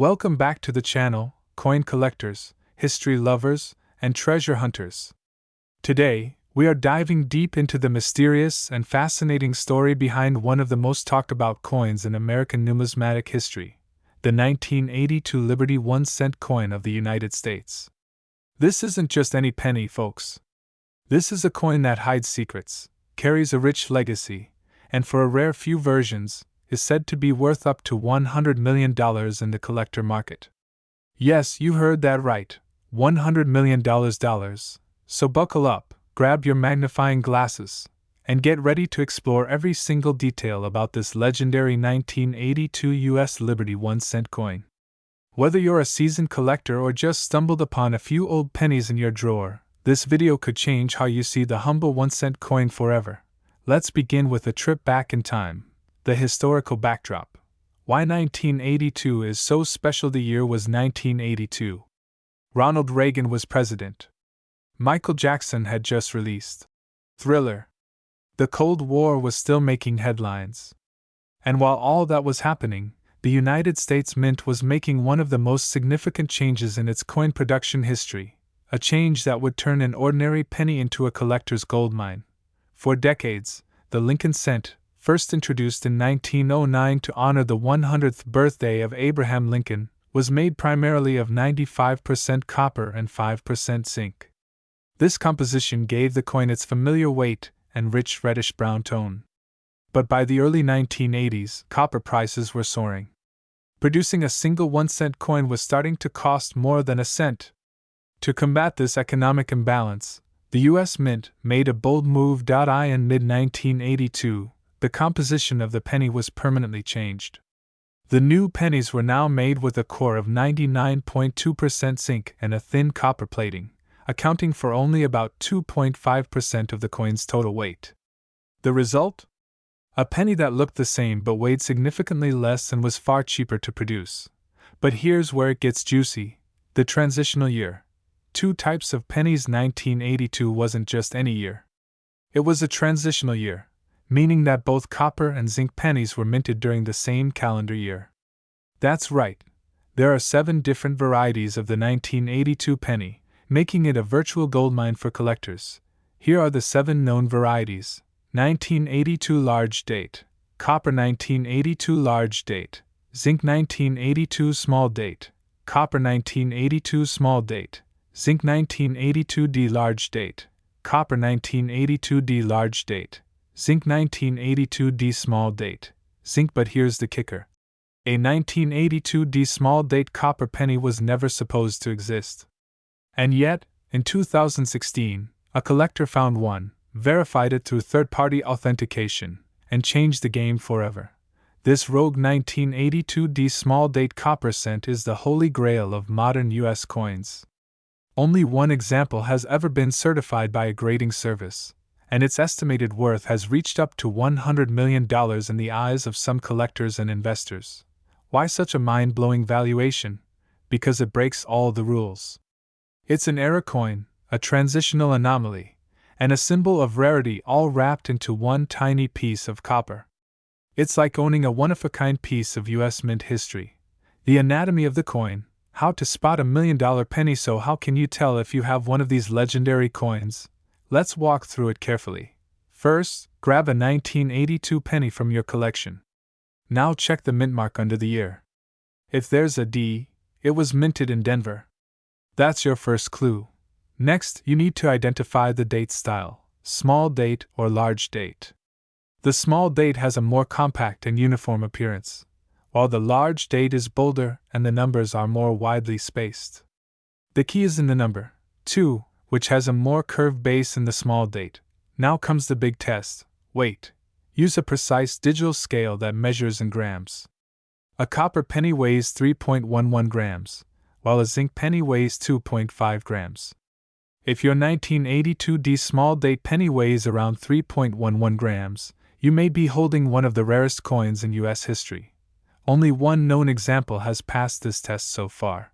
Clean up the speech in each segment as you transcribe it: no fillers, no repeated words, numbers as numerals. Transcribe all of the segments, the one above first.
Welcome back to the channel, coin collectors, history lovers, and treasure hunters. Today, we are diving deep into the mysterious and fascinating story behind one of the most talked about coins in American numismatic history, the 1982 Liberty 1-cent coin of the United States. This isn't just any penny, folks. This is a coin that hides secrets, carries a rich legacy, and for a rare few versions, is said to be worth up to $100 million in the collector market. Yes, you heard that right, $100 million. So buckle up, grab your magnifying glasses, and get ready to explore every single detail about this legendary 1982 US Liberty 1-cent coin. Whether you're a seasoned collector or just stumbled upon a few old pennies in your drawer, this video could change how you see the humble 1-cent coin forever. Let's begin with a trip back in time. The historical backdrop. Why 1982 is so special. The year was 1982. Ronald Reagan was president. Michael Jackson had just released Thriller. The Cold War was still making headlines. And while all that was happening, the United States Mint was making one of the most significant changes in its coin production history, a change that would turn an ordinary penny into a collector's goldmine. For decades, the Lincoln cent, first introduced in 1909 to honor the 100th birthday of Abraham Lincoln, was made primarily of 95% copper and 5% zinc. This composition gave the coin its familiar weight and rich reddish-brown tone. But by the early 1980s, copper prices were soaring. Producing a single 1-cent coin was starting to cost more than a cent. To combat this economic imbalance, the U.S. Mint made a bold move. In mid-1982, the composition of the penny was permanently changed. The new pennies were now made with a core of 99.2% zinc and a thin copper plating, accounting for only about 2.5% of the coin's total weight. The result? A penny that looked the same but weighed significantly less and was far cheaper to produce. But here's where it gets juicy: the transitional year. Two types of pennies. 1982 wasn't just any year. It was a transitional year, meaning that both copper and zinc pennies were minted during the same calendar year. That's right, there are 7 different varieties of the 1982 penny, making it a virtual goldmine for collectors. Here are the 7 known varieties: 1982 large date, copper 1982 large date, zinc 1982 small date, copper 1982 small date, zinc 1982D large date, copper 1982D large date, zinc 1982D small date, zinc. But here's the kicker: a 1982D small date copper penny was never supposed to exist. And yet, in 2016, a collector found one, verified it through third-party authentication, and changed the game forever. This rogue 1982D small date copper cent is the holy grail of modern US coins. Only one example has ever been certified by a grading service, and its estimated worth has reached up to $100 million in the eyes of some collectors and investors. Why such a mind-blowing valuation? Because it breaks all the rules. It's an era coin, a transitional anomaly, and a symbol of rarity, all wrapped into one tiny piece of copper. It's like owning a one-of-a-kind piece of US Mint history. The anatomy of the coin: how to spot $1 million penny. So how can you tell if you have one of these legendary coins? Let's walk through it carefully. First, grab a 1982 penny from your collection. Now check the mint mark under the year. If there's a D, it was minted in Denver. That's your first clue. Next, you need to identify the date style: small date or large date. The small date has a more compact and uniform appearance, while the large date is bolder and the numbers are more widely spaced. The key is in the number 2, which has a more curved base in the small date. Now comes the big test: weight. Use a precise digital scale that measures in grams. A copper penny weighs 3.11 grams, while a zinc penny weighs 2.5 grams. If your 1982D small date penny weighs around 3.11 grams, you may be holding one of the rarest coins in US history. Only one known example has passed this test so far.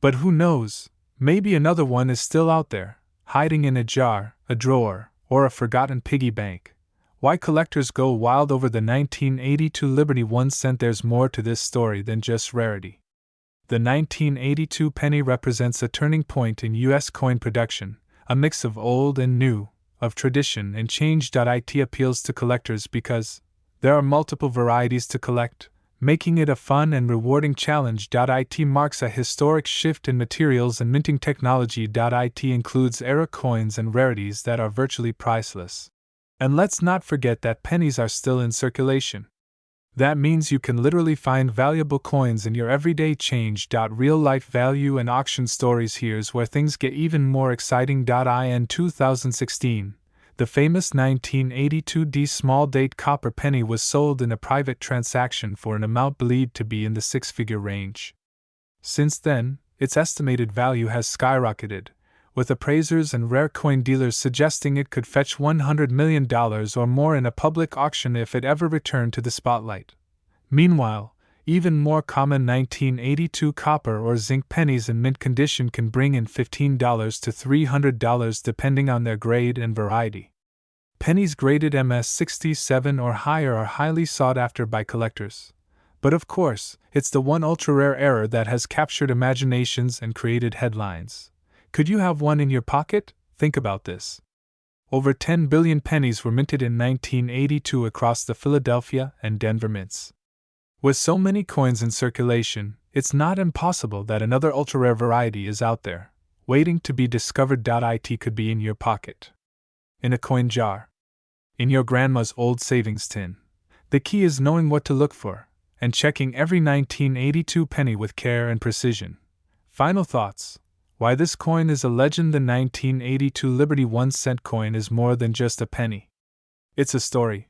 But who knows? Maybe another one is still out there, hiding in a jar, a drawer, or a forgotten piggy bank. Why collectors go wild over the 1982 Liberty 1 cent? There's more to this story than just rarity. The 1982 penny represents a turning point in U.S. coin production, a mix of old and new, of tradition and change. It appeals to collectors because there are multiple varieties to collect, making it a fun and rewarding challenge. It marks a historic shift in materials and minting technology. It includes era coins and rarities that are virtually priceless. And let's not forget that pennies are still in circulation. That means you can literally find valuable coins in your everyday change. Real-life value and auction stories. Here's where things get even more exciting. In 2016, the famous 1982 small-date copper penny was sold in a private transaction for an amount believed to be in the six-figure range. Since then, its estimated value has skyrocketed, with appraisers and rare coin dealers suggesting it could fetch $100 million or more in a public auction if it ever returned to the spotlight. Meanwhile, even more common 1982 copper or zinc pennies in mint condition can bring in $15 to $300 depending on their grade and variety. Pennies graded MS67 or higher are highly sought after by collectors. But of course, it's the one ultra-rare error that has captured imaginations and created headlines. Could you have one in your pocket? Think about this. Over 10 billion pennies were minted in 1982 across the Philadelphia and Denver mints. With so many coins in circulation, it's not impossible that another ultra-rare variety is out there, waiting to be discovered. It could be in your pocket, in a coin jar, in your grandma's old savings tin. The key is knowing what to look for, and checking every 1982 penny with care and precision. Final thoughts. Why this coin is a legend. The 1982 Liberty 1-cent coin is more than just a penny. It's a story,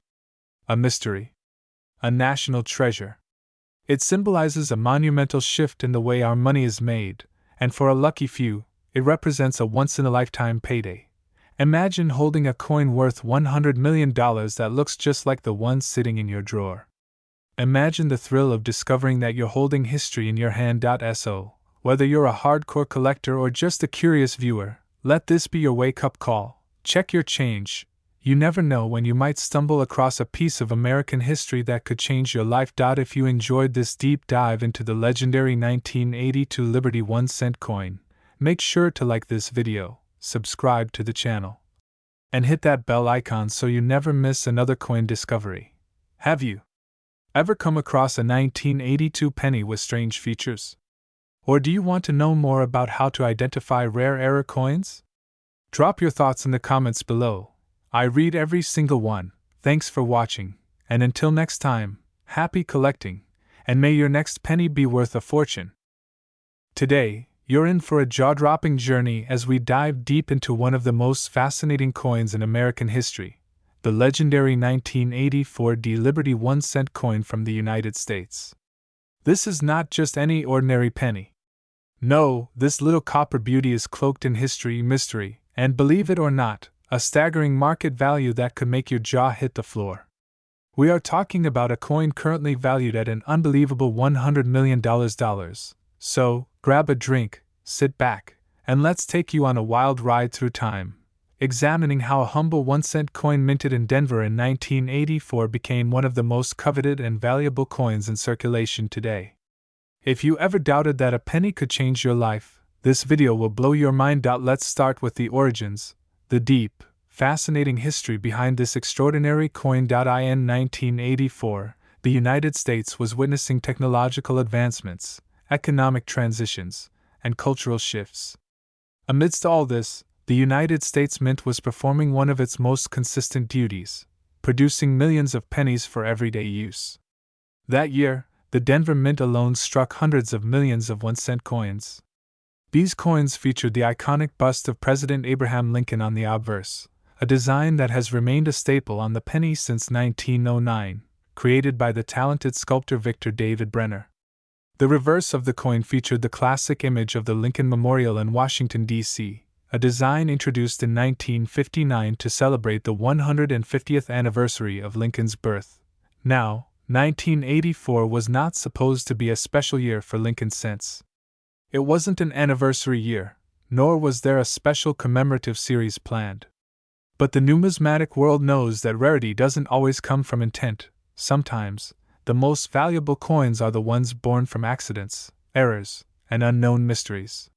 a mystery, a national treasure. It symbolizes a monumental shift in the way our money is made, and for a lucky few, it represents a once-in-a-lifetime payday. Imagine holding a coin worth $100 million that looks just like the one sitting in your drawer. Imagine the thrill of discovering that you're holding history in your hand. So, whether you're a hardcore collector or just a curious viewer, let this be your wake-up call. Check your change. You never know when you might stumble across a piece of American history that could change your life. If you enjoyed this deep dive into the legendary 1982 Liberty 1-cent coin, make sure to like this video, subscribe to the channel, and hit that bell icon so you never miss another coin discovery. Have you ever come across a 1982 penny with strange features? Or do you want to know more about how to identify rare era coins? Drop your thoughts in the comments below. I read every single one. Thanks for watching, and until next time, happy collecting, and may your next penny be worth a fortune. Today, you're in for a jaw-dropping journey as we dive deep into one of the most fascinating coins in American history, the legendary 1984 Liberty 1-cent coin from the United States. This is not just any ordinary penny. No, this little copper beauty is cloaked in history, mystery, and believe it or not, a staggering market value that could make your jaw hit the floor. We are talking about a coin currently valued at an unbelievable $100 million. So, grab a drink, sit back, and let's take you on a wild ride through time, examining how a humble 1-cent coin minted in Denver in 1984 became one of the most coveted and valuable coins in circulation today. If you ever doubted that a penny could change your life, this video will blow your mind. Let's start with the origins, the deep, fascinating history behind this extraordinary coin. In 1984, the United States was witnessing technological advancements, economic transitions, and cultural shifts. Amidst all this, the United States Mint was performing one of its most consistent duties, producing millions of pennies for everyday use. That year, the Denver Mint alone struck hundreds of millions of 1-cent coins. These coins featured the iconic bust of President Abraham Lincoln on the obverse, a design that has remained a staple on the penny since 1909, created by the talented sculptor Victor David Brenner. The reverse of the coin featured the classic image of the Lincoln Memorial in Washington, D.C., a design introduced in 1959 to celebrate the 150th anniversary of Lincoln's birth. Now, 1984 was not supposed to be a special year for Lincoln cents. It wasn't an anniversary year, nor was there a special commemorative series planned. But the numismatic world knows that rarity doesn't always come from intent. Sometimes, the most valuable coins are the ones born from accidents, errors, and unknown mysteries.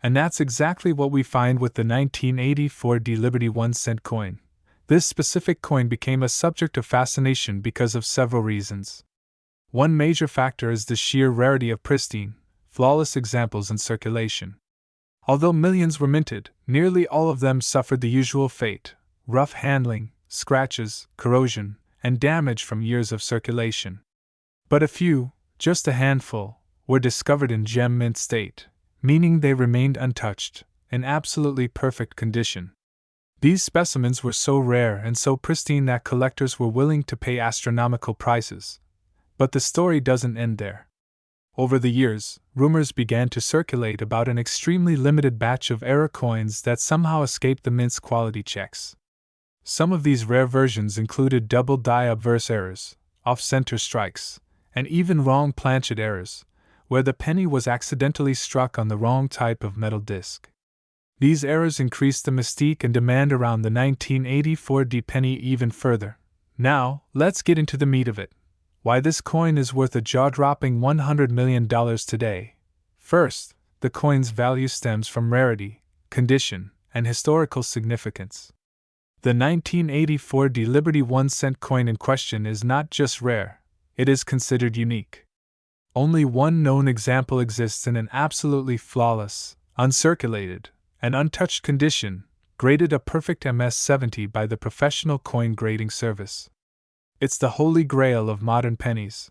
And that's exactly what we find with the 1984 Liberty 1-cent coin. This specific coin became a subject of fascination because of several reasons. One major factor is the sheer rarity of pristine, flawless examples in circulation. Although millions were minted, nearly all of them suffered the usual fate: rough handling, scratches, corrosion, and damage from years of circulation. But a few, just a handful, were discovered in gem mint state, meaning they remained untouched, in absolutely perfect condition. These specimens were so rare and so pristine that collectors were willing to pay astronomical prices. But the story doesn't end there. Over the years, rumors began to circulate about an extremely limited batch of error coins that somehow escaped the mint's quality checks. Some of these rare versions included double die obverse errors, off-center strikes, and even wrong planchet errors, where the penny was accidentally struck on the wrong type of metal disc. These errors increased the mystique and demand around the 1984 penny even further. Now, let's get into the meat of it. Why this coin is worth a jaw-dropping $100 million today. First, the coin's value stems from rarity, condition, and historical significance. The 1984 Liberty 1-cent coin in question is not just rare, it is considered unique. Only one known example exists in an absolutely flawless, uncirculated, and untouched condition, graded a perfect MS-70 by the Professional Coin Grading Service. It's the holy grail of modern pennies.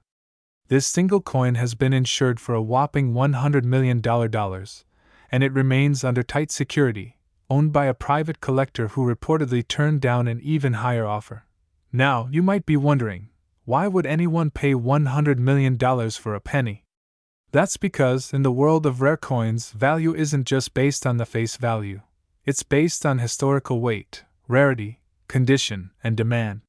This single coin has been insured for a whopping $100 million, and it remains under tight security, owned by a private collector who reportedly turned down an even higher offer. Now, you might be wondering, why would anyone pay $100 million for a penny? That's because, in the world of rare coins, value isn't just based on the face value. It's based on historical weight, rarity, condition, and demand.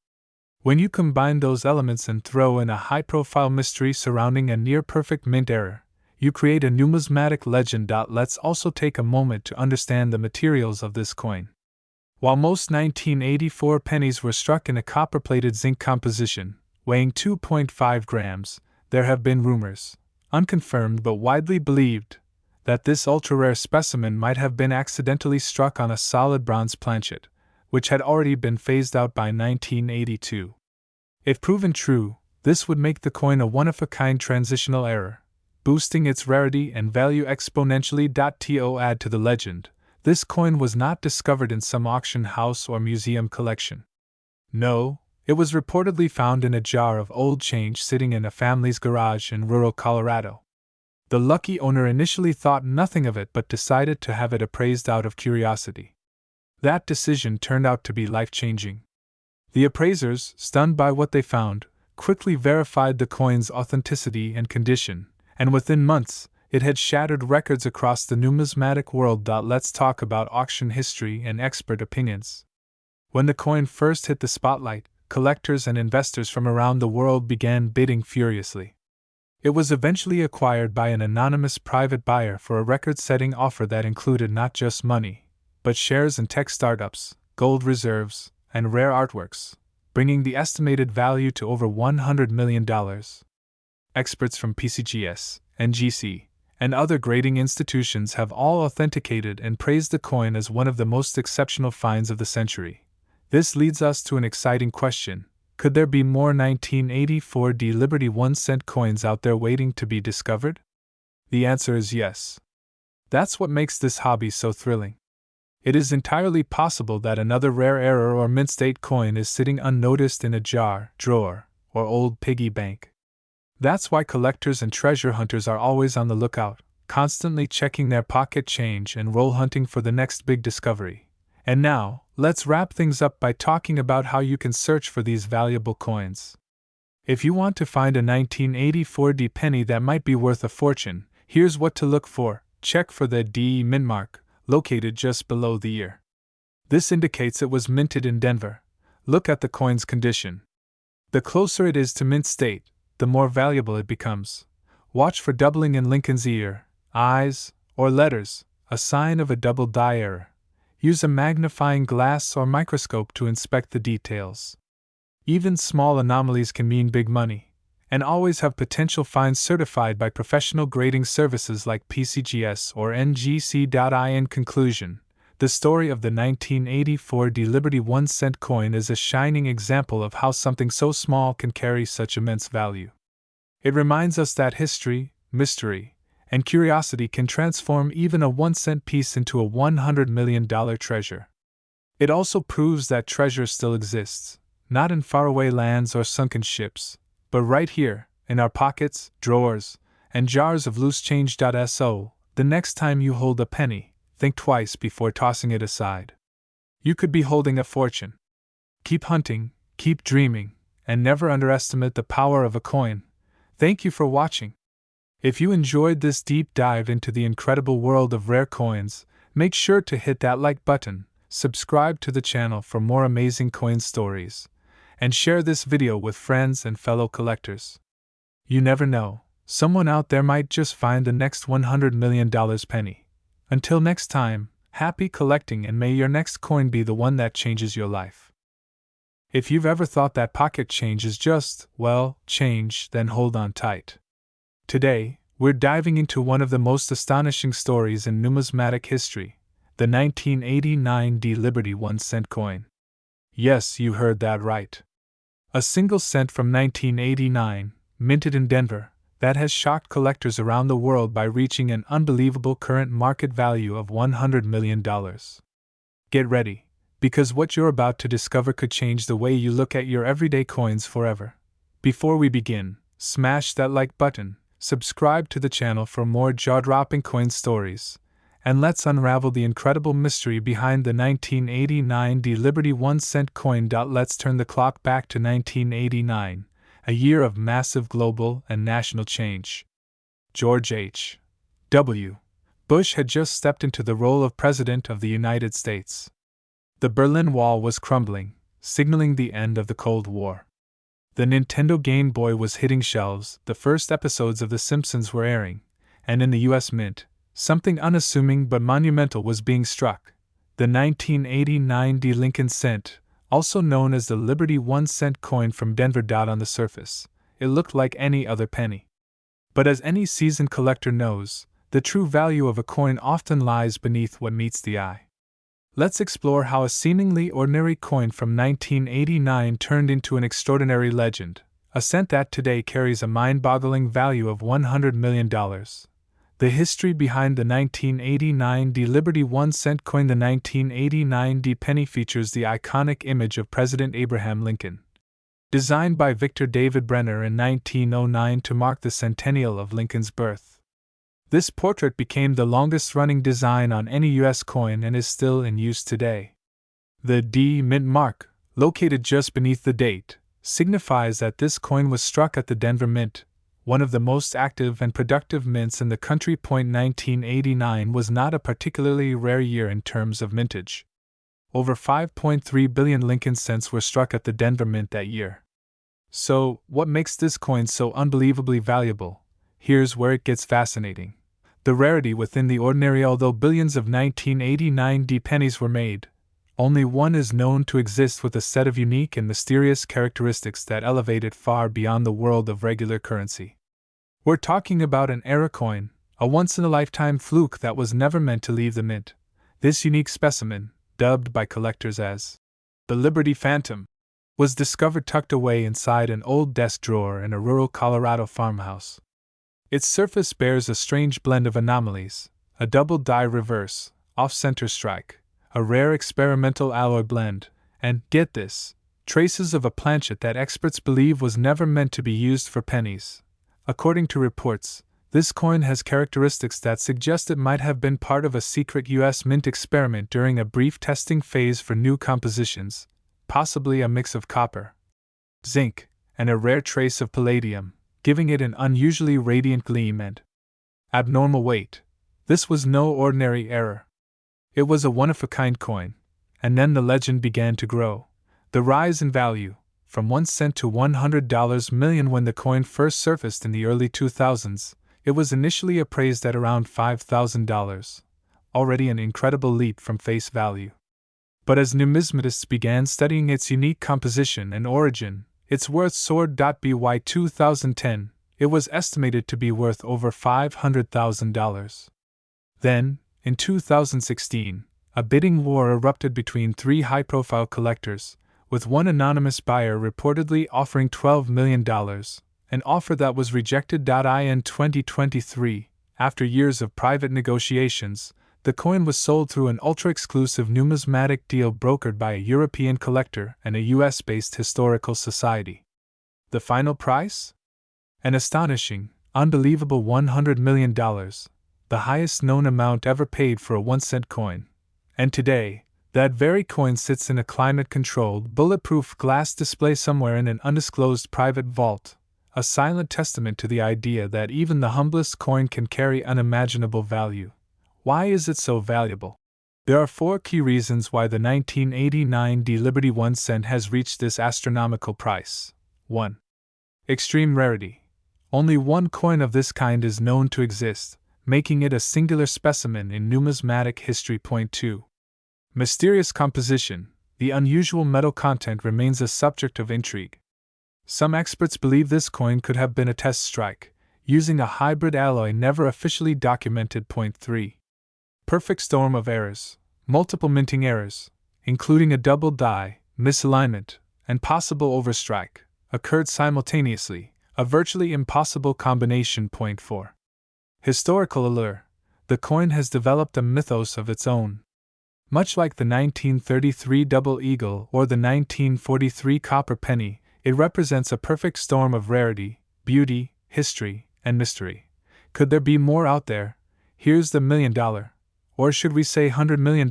When you combine those elements and throw in a high-profile mystery surrounding a near-perfect mint error, you create a numismatic legend. Let's also take a moment to understand the materials of this coin. While most 1984 pennies were struck in a copper-plated zinc composition, weighing 2.5 grams, there have been rumors, unconfirmed but widely believed, that this ultra-rare specimen might have been accidentally struck on a solid bronze planchet, which had already been phased out by 1982. If proven true, this would make the coin a one-of-a-kind transitional error, boosting its rarity and value exponentially. To add to the legend, this coin was not discovered in some auction house or museum collection. No, it was reportedly found in a jar of old change sitting in a family's garage in rural Colorado. The lucky owner initially thought nothing of it but decided to have it appraised out of curiosity. That decision turned out to be life-changing. The appraisers, stunned by what they found, quickly verified the coin's authenticity and condition, and within months, it had shattered records across the numismatic world. Let's talk about auction history and expert opinions. When the coin first hit the spotlight, collectors and investors from around the world began bidding furiously. It was eventually acquired by an anonymous private buyer for a record-setting offer that included not just money, but shares in tech startups, gold reserves, and rare artworks, bringing the estimated value to over $100 million. Experts from PCGS, NGC, and other grading institutions have all authenticated and praised the coin as one of the most exceptional finds of the century. This leads us to an exciting question: could there be more 1984 Liberty 1-cent coins out there waiting to be discovered? The answer is yes. That's what makes this hobby so thrilling. It is entirely possible that another rare error or mint state coin is sitting unnoticed in a jar, drawer, or old piggy bank. That's why collectors and treasure hunters are always on the lookout, constantly checking their pocket change and roll hunting for the next big discovery. And now, let's wrap things up by talking about how you can search for these valuable coins. If you want to find a 1984 penny that might be worth a fortune, here's what to look for. Check for the DE mint mark, located just below the year. This indicates it was minted in Denver. Look at the coin's condition. The closer it is to mint state, the more valuable it becomes. Watch for doubling in Lincoln's ear, eyes, or letters, a sign of a double die error. Use a magnifying glass or microscope to inspect the details. Even small anomalies can mean big money, and always have potential finds certified by professional grading services like PCGS or NGC.I. In conclusion, the story of the 1984 Liberty 1-cent coin is a shining example of how something so small can carry such immense value. It reminds us that history, mystery, and curiosity can transform even a 1-cent piece into a $100 million treasure. It also proves that treasure still exists, not in faraway lands or sunken ships, but right here, in our pockets, drawers, and jars of loose change. So, the next time you hold a penny, think twice before tossing it aside. You could be holding a fortune. Keep hunting, keep dreaming, and never underestimate the power of a coin. Thank you for watching. If you enjoyed this deep dive into the incredible world of rare coins, make sure to hit that like button, subscribe to the channel for more amazing coin stories, and share this video with friends and fellow collectors. You never know, someone out there might just find the next $100 million penny. Until next time, happy collecting, and may your next coin be the one that changes your life. If you've ever thought that pocket change is just, well, change, then hold on tight. Today, we're diving into one of the most astonishing stories in numismatic history, the 1989 Liberty 1-cent coin. Yes, you heard that right. A single cent from 1989, minted in Denver, that has shocked collectors around the world by reaching an unbelievable current market value of $100 million. Get ready, because what you're about to discover could change the way you look at your everyday coins forever. Before we begin, smash that like button, subscribe to the channel for more jaw-dropping coin stories, and let's unravel the incredible mystery behind the 1989 Liberty 1-cent coin. Let's turn the clock back to 1989, a year of massive global and national change. George H. W. Bush had just stepped into the role of President of the United States. The Berlin Wall was crumbling, signaling the end of the Cold War. The Nintendo Game Boy was hitting shelves, the first episodes of The Simpsons were airing, and in the U.S. Mint, something unassuming but monumental was being struck: the 1989 Lincoln cent, also known as the Liberty 1-cent coin from Denver. On the surface, it looked like any other penny. But as any seasoned collector knows, the true value of a coin often lies beneath what meets the eye. Let's explore how a seemingly ordinary coin from 1989 turned into an extraordinary legend, a cent that today carries a mind-boggling value of $100 million. The history behind the 1989 Liberty 1-cent coin. The 1989 penny features the iconic image of President Abraham Lincoln. Designed by Victor David Brenner in 1909 to mark the centennial of Lincoln's birth. This portrait became the longest-running design on any U.S. coin and is still in use today. The D mint mark, located just beneath the date, signifies that this coin was struck at the Denver Mint, one of the most active and productive mints in the country. 1989 was not a particularly rare year in terms of mintage. Over 5.3 billion Lincoln cents were struck at the Denver Mint that year. So, what makes this coin so unbelievably valuable? Here's where it gets fascinating. The rarity within the ordinary. Although billions of 1989 pennies were made, only one is known to exist with a set of unique and mysterious characteristics that elevate it far beyond the world of regular currency. We're talking about an era coin, a once-in-a-lifetime fluke that was never meant to leave the mint. This unique specimen, dubbed by collectors as the Liberty Phantom, was discovered tucked away inside an old desk drawer in a rural Colorado farmhouse. Its surface bears a strange blend of anomalies: a double die reverse, off-center strike, a rare experimental alloy blend, and, get this, traces of a planchet that experts believe was never meant to be used for pennies. According to reports, this coin has characteristics that suggest it might have been part of a secret U.S. Mint experiment during a brief testing phase for new compositions, possibly a mix of copper, zinc, and a rare trace of palladium, giving it an unusually radiant gleam and abnormal weight. This was no ordinary error. It was a one-of-a-kind coin, and then the legend began to grow. The rise in value, from 1 cent to $100 million. When the coin first surfaced in the early 2000s, it was initially appraised at around $5,000, already an incredible leap from face value. But as numismatists began studying its unique composition and origin, its worth soared. By 2010, it was estimated to be worth over $500,000. Then, in 2016, a bidding war erupted between three high-profile collectors, with one anonymous buyer reportedly offering $12 million, an offer that was rejected. In 2023, after years of private negotiations, the coin was sold through an ultra-exclusive numismatic deal brokered by a European collector and a US-based historical society. The final price? An astonishing, unbelievable $100 million, the highest known amount ever paid for a 1-cent coin. And today, that very coin sits in a climate-controlled, bulletproof glass display somewhere in an undisclosed private vault, a silent testament to the idea that even the humblest coin can carry unimaginable value. Why is it so valuable? There are 4 key reasons why the 1989 Liberty 1 cent has reached this astronomical price. 1. Extreme rarity. Only one coin of this kind is known to exist, making it a singular specimen in numismatic history. 2. Mysterious composition. The unusual metal content remains a subject of intrigue. Some experts believe this coin could have been a test strike, using a hybrid alloy never officially documented. 3. Perfect storm of errors. Multiple minting errors, including a double die, misalignment, and possible overstrike, occurred simultaneously, a virtually impossible combination. 4. Historical allure. The coin has developed a mythos of its own. Much like the 1933 double eagle or the 1943 copper penny, it represents a perfect storm of rarity, beauty, history, and mystery. Could there be more out there? Here's the $1 million, or should we say $100 million,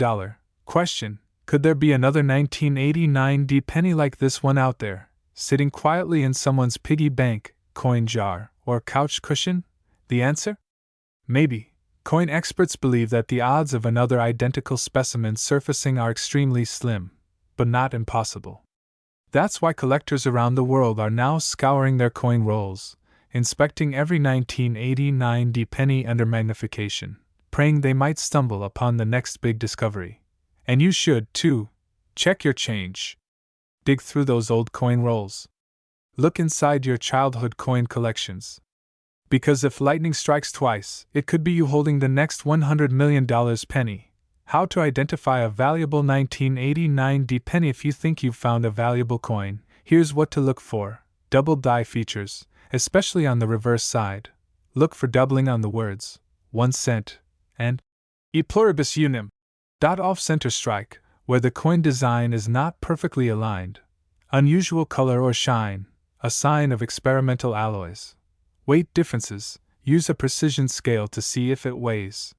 question. Could there be another 1989 penny like this one out there, sitting quietly in someone's piggy bank, coin jar, or couch cushion? The answer? Maybe. Coin experts believe that the odds of another identical specimen surfacing are extremely slim, but not impossible. That's why collectors around the world are now scouring their coin rolls, inspecting every 1989 penny under magnification, praying they might stumble upon the next big discovery. And you should, too. Check your change. Dig through those old coin rolls. Look inside your childhood coin collections. Because if lightning strikes twice, it could be you holding the next $100 million penny. How to identify a valuable 1989 penny. If you think you've found a valuable coin, here's what to look for. Double die features, especially on the reverse side. Look for doubling on the words 1 cent and e pluribus unum. Off-center strike, where the coin design is not perfectly aligned. Unusual color or shine, a sign of experimental alloys. Weight differences, use a precision scale to see if it weighs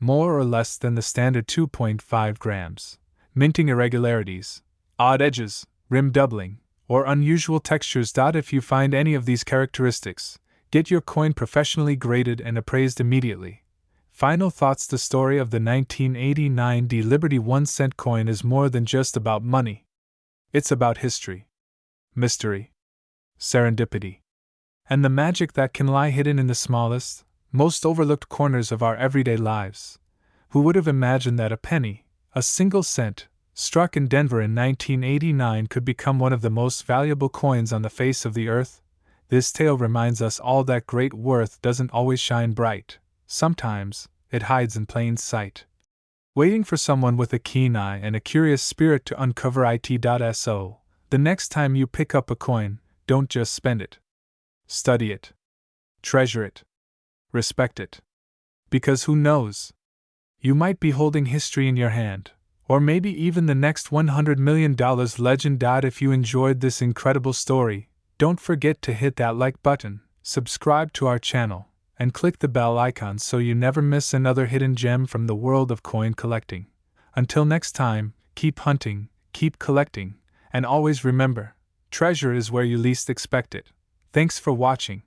more or less than the standard 2.5 grams. Minting irregularities, odd edges, rim doubling, or unusual textures. If you find any of these characteristics, get your coin professionally graded and appraised immediately. Final thoughts. The story of the 1989 Liberty 1 cent coin is more than just about money. It's about history, mystery, serendipity, and the magic that can lie hidden in the smallest, most overlooked corners of our everyday lives. Who would have imagined that a penny, a single cent, struck in Denver in 1989 could become one of the most valuable coins on the face of the earth? This tale reminds us all that great worth doesn't always shine bright. Sometimes, it hides in plain sight, waiting for someone with a keen eye and a curious spirit to uncover it. So, the next time you pick up a coin, don't just spend it. Study it. Treasure it. Respect it. Because who knows? You might be holding history in your hand, or maybe even the next $100 million legend. If you enjoyed this incredible story, don't forget to hit that like button, subscribe to our channel, and click the bell icon so you never miss another hidden gem from the world of coin collecting. Until next time, keep hunting, keep collecting, and always remember, treasure is where you least expect it. Thanks for watching.